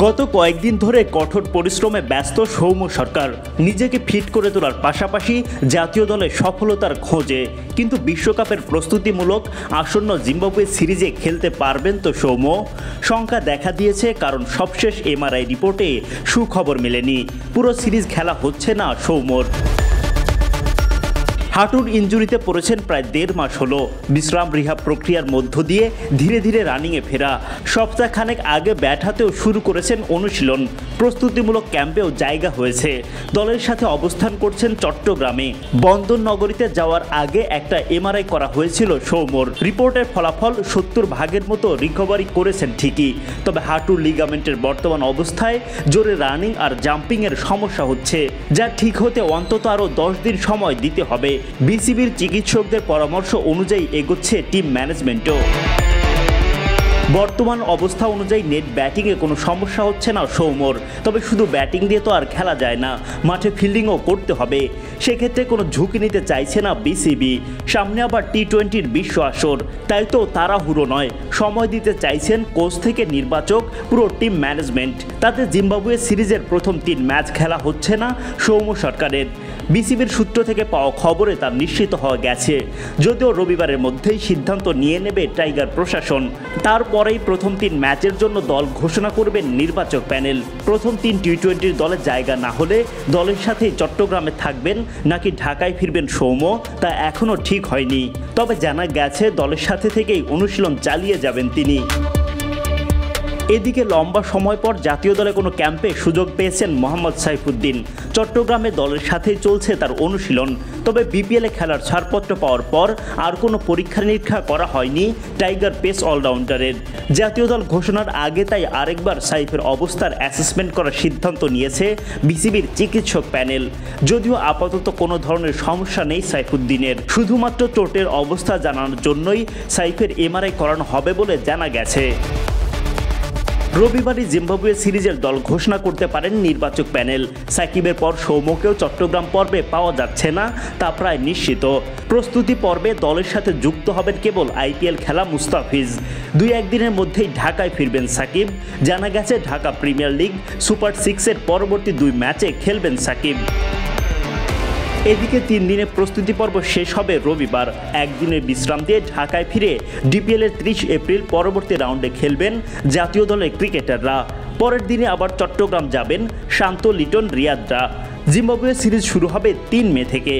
গত কয়েকদিন ধরে কঠোর পরিশ্রমে ব্যস্ত সৌম্য সরকার নিজেকে ফিট করে তোলার পাশাপাশি জাতীয় দলে সফলতার খোঁজে। কিন্তু বিশ্বকাপের প্রস্তুতিমূলক আসন্ন জিম্বাবুয়ে সিরিজে খেলতে পারবেন তো সৌম্য? শঙ্কা দেখা দিয়েছে, কারণ সবশেষ এমআরআই রিপোর্টে সুখবর মেলেনি। পুরো সিরিজ খেলা হচ্ছে না সৌম্যর। হাঁটুর ইনজুরিতে পড়েছেন প্রায় 1.5 মাস হলো। বিশ্রাম রিহাব প্রক্রিয়ার মধ্য দিয়ে ধীরে ধীরে রানিংয়ে ফেরা। সপ্তাহখানেক আগে ব্যাট হাতেও শুরু করেছেন অনুশীলন। প্রস্তুতিমূলক ক্যাম্পেও জায়গা হয়েছে। দলের সাথে অবস্থান করছেন চট্টগ্রামে। বন্দর নগরীতে যাওয়ার আগে একটা এমআরআই করা হয়েছিল সৌম্যর। রিপোর্টের ফলাফল 70% মতো রিকভারি করেছেন ঠিকই, তবে হাঁটুর লিগামেন্টের বর্তমান অবস্থায় জোরে রানিং আর জাম্পিংয়ের সমস্যা হচ্ছে, যা ঠিক হতে অন্তত আরও 10 দিন সময় দিতে হবে। বিসিবির চিকিৎসকদের পরামর্শ অনুযায়ী এগোচ্ছে টিম ম্যানেজমেন্টও। বর্তমান অবস্থা অনুযায়ী নেট ব্যাটিংয়ে কোনো সমস্যা হচ্ছে না সৌম্যর, তবে শুধু ব্যাটিং দিয়ে তো আর খেলা যায় না, মাঠে ফিল্ডিংও করতে হবে। সেক্ষেত্রে কোনো ঝুঁকি নিতে চাইছে না বিসিবি। সামনে আবার টি-20 বিশ্ব আসর, তাই তো তাড়াহুড়ো নয়, সময় দিতে চাইছেন কোচ থেকে নির্বাচক, পুরো টিম ম্যানেজমেন্ট। তাতে জিম্বাবুয়ে সিরিজের প্রথম 3 ম্যাচ খেলা হচ্ছে না সৌম্য সরকারের। বিসিবির সূত্র থেকে পাওয়া খবরে তা নিশ্চিত হওয়া গেছে, যদিও রবিবারের মধ্যেই সিদ্ধান্ত নিয়ে নেবে টাইগার প্রশাসন। তারপরেই প্রথম 3 ম্যাচের জন্য দল ঘোষণা করবেন নির্বাচক প্যানেল। প্রথম 3 টি-20 দলে জায়গা না হলে দলের সাথেই চট্টগ্রামে থাকবেন নাকি ঢাকায় ফিরবেন সৌম্য, তা এখনও ঠিক হয়নি। তবে জানা গেছে দলের সাথে থেকেই অনুশীলন চালিয়ে যাবেন তিনি। এদিকে লম্বা সময় পর জাতীয় দলে কোনো ক্যাম্পে সুযোগ পেয়েছেন মোহাম্মদ সাইফুদ্দিন। চট্টগ্রামে দলের সাথেই চলছে তার অনুশীলন। তবে বিপিএলে খেলার ছাড়পত্র পাওয়ার পর আর কোনো পরীক্ষা নিরীক্ষা করা হয়নি টাইগার পেস অলরাউন্ডারের। জাতীয় দল ঘোষণার আগে তাই আরেকবার সাইফের অবস্থার অ্যাসেসমেন্ট করার সিদ্ধান্ত নিয়েছে বিসিবির চিকিৎসক প্যানেল। যদিও আপাতত কোনো ধরনের সমস্যা নেই সাইফুদ্দিনের, শুধুমাত্র চোটের অবস্থা জানানোর জন্যই সাইফের এমআরআই করানো হবে বলে জানা গেছে। রবিবারই জিম্বাবুয়ে সিরিজের দল ঘোষণা করতে পারেন নির্বাচক প্যানেল। সাকিবের পর সৌম্যকেও চট্টগ্রাম পর্বে পাওয়া যাচ্ছে না, তা প্রায় নিশ্চিত। প্রস্তুতি পর্বে দলের সাথে যুক্ত হবেন কেবল আইপিএল খেলা মুস্তাফিজ। 2-1 দিনের মধ্যেই ঢাকায় ফিরবেন সাকিব। জানা গেছে ঢাকা প্রিমিয়ার লিগ সুপার 6-এর পরবর্তী 2 ম্যাচে খেলবেন সাকিব। এদিকে 3 দিনের প্রস্তুতি পর্ব শেষ হবে রবিবার। একদিনের বিশ্রাম দিয়ে ঢাকায় ফিরে ডিপিএলের 30 এপ্রিল পরবর্তী রাউন্ডে খেলবেন জাতীয় দলের ক্রিকেটাররা। পরের দিনে আবার চট্টগ্রাম যাবেন শান্ত লিটন রিয়াদরা। জিম্বাবুয়ে সিরিজ শুরু হবে 3 মে থেকে।